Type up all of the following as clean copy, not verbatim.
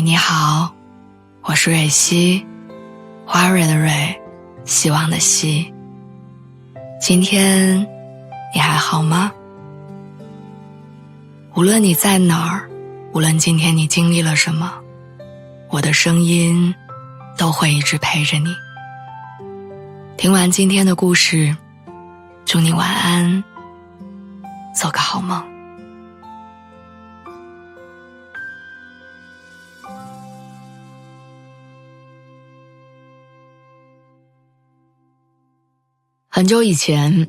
嗨，你好，我是蕊希，花蕊的蕊，希望的希。今天你还好吗？无论你在哪儿，无论今天你经历了什么，我的声音都会一直陪着你。听完今天的故事，祝你晚安，做个好梦。很久以前，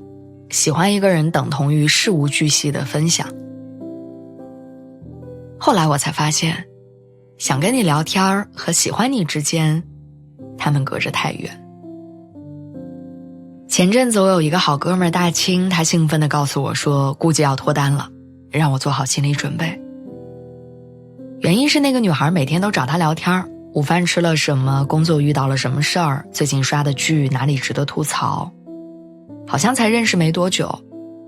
喜欢一个人等同于事无巨细的分享。后来我才发现，想跟你聊天和喜欢你之间，他们隔着太远。前阵子我有一个好哥们儿大清，他兴奋地告诉我说估计要脱单了，让我做好心理准备。原因是那个女孩每天都找他聊天，午饭吃了什么，工作遇到了什么事儿，最近刷的剧哪里值得吐槽。好像才认识没多久，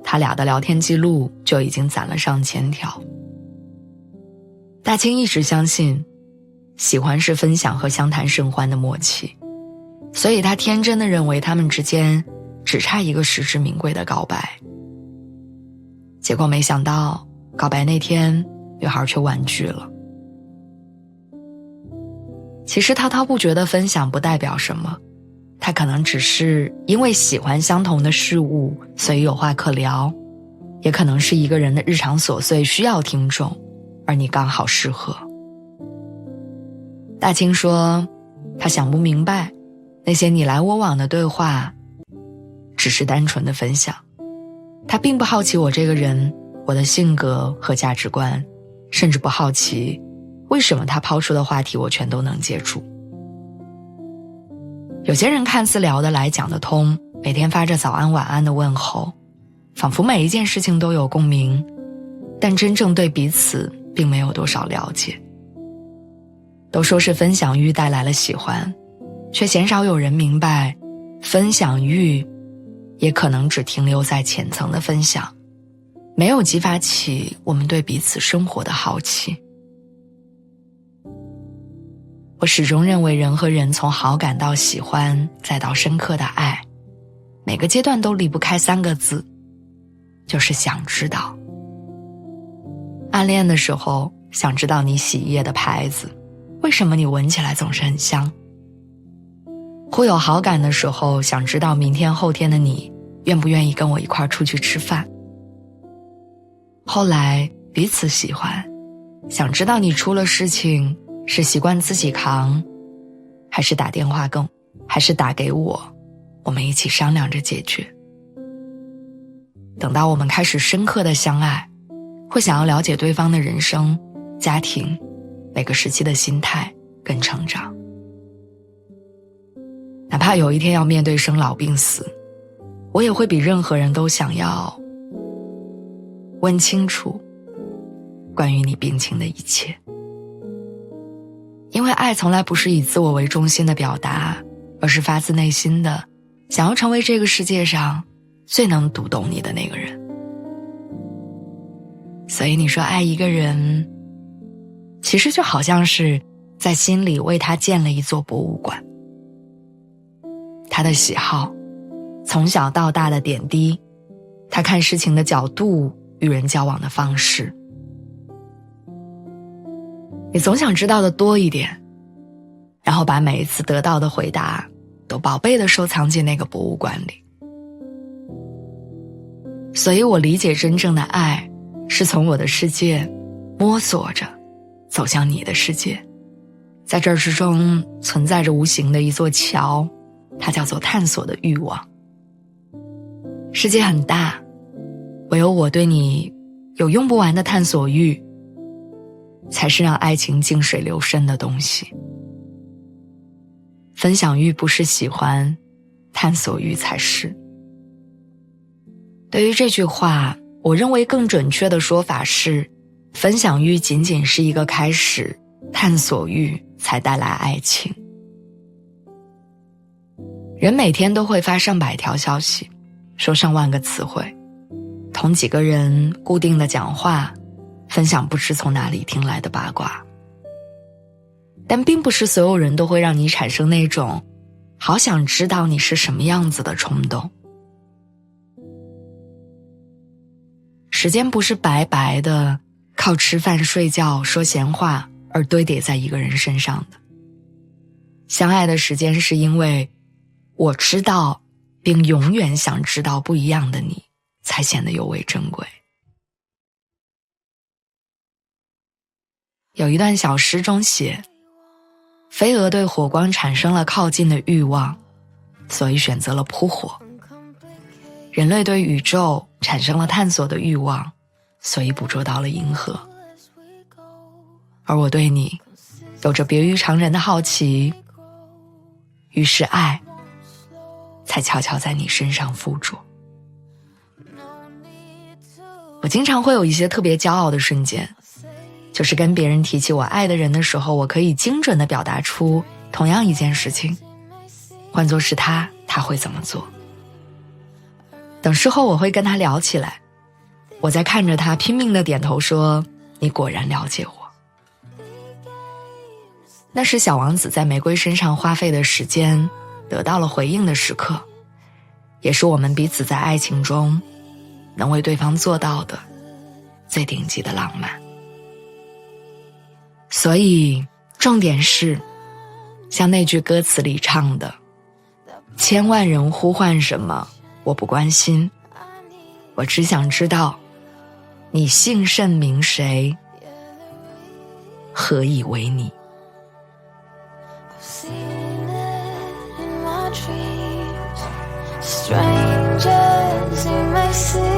他俩的聊天记录就已经攒了上千条。大清一直相信，喜欢是分享和相谈甚欢的默契，所以他天真的认为他们之间只差一个实至名归的告白。结果没想到，告白那天，女孩却婉拒了。其实滔滔不绝的分享不代表什么，他可能只是因为喜欢相同的事物，所以有话可聊，也可能是一个人的日常琐碎需要听众，而你刚好适合。大清说，他想不明白，那些你来我往的对话，只是单纯的分享。他并不好奇我这个人，我的性格和价值观，甚至不好奇，为什么他抛出的话题我全都能接住。有些人看似聊得来讲得通，每天发着早安晚安的问候，仿佛每一件事情都有共鸣，但真正对彼此并没有多少了解。都说是分享欲带来了喜欢，却鲜少有人明白，分享欲也可能只停留在浅层的分享，没有激发起我们对彼此生活的好奇。我始终认为，人和人从好感到喜欢，再到深刻的爱，每个阶段都离不开3个字，就是想知道。暗恋的时候，想知道你洗衣液的牌子，为什么你闻起来总是很香。互有好感的时候，想知道明天后天的你，愿不愿意跟我一块出去吃饭。后来彼此喜欢，想知道你出了事情，是习惯自己扛，还是打电话还是打给我，我们一起商量着解决。等到我们开始深刻的相爱，会想要了解对方的人生、家庭，每个时期的心态跟成长。哪怕有一天要面对生老病死，我也会比任何人都想要问清楚关于你病情的一切。因为爱从来不是以自我为中心的表达，而是发自内心的想要成为这个世界上最能读懂你的那个人。所以你说爱一个人，其实就好像是在心里为他建了一座博物馆。他的喜好，从小到大的点滴，他看事情的角度，与人交往的方式，你总想知道的多一点，然后把每一次得到的回答都宝贝地收藏进那个博物馆里。所以我理解真正的爱，是从我的世界摸索着走向你的世界，在这之中存在着无形的一座桥，它叫做探索的欲望。世界很大，唯有我对你有用不完的探索欲，才是让爱情静水流深的东西。分享欲不是喜欢，探索欲才是。对于这句话，我认为更准确的说法是，分享欲仅仅是一个开始，探索欲才带来爱情。人每天都会发上百条消息，说上万个词汇，同几个人固定的讲话，分享不知从哪里听来的八卦。但并不是所有人都会让你产生那种好想知道你是什么样子的冲动。时间不是白白的靠吃饭睡觉说闲话而堆叠在一个人身上的。相爱的时间是因为我知道并永远想知道不一样的你，才显得尤为珍贵。有一段小诗中写，飞蛾对火光产生了靠近的欲望，所以选择了扑火。人类对宇宙产生了探索的欲望，所以捕捉到了银河。而我对你有着别于常人的好奇，于是爱才悄悄在你身上附着。我经常会有一些特别骄傲的瞬间，就是跟别人提起我爱的人的时候，我可以精准地表达出同样一件事情，换作是他会怎么做。等事后我会跟他聊起来，我在看着他拼命地点头说，你果然了解我。那是小王子在玫瑰身上花费的时间得到了回应的时刻，也是我们彼此在爱情中能为对方做到的最顶级的浪漫。所以重点是像那句歌词里唱的，千万人呼唤什么我不关心，我只想知道你姓甚名谁，何以为你。Strangers in my city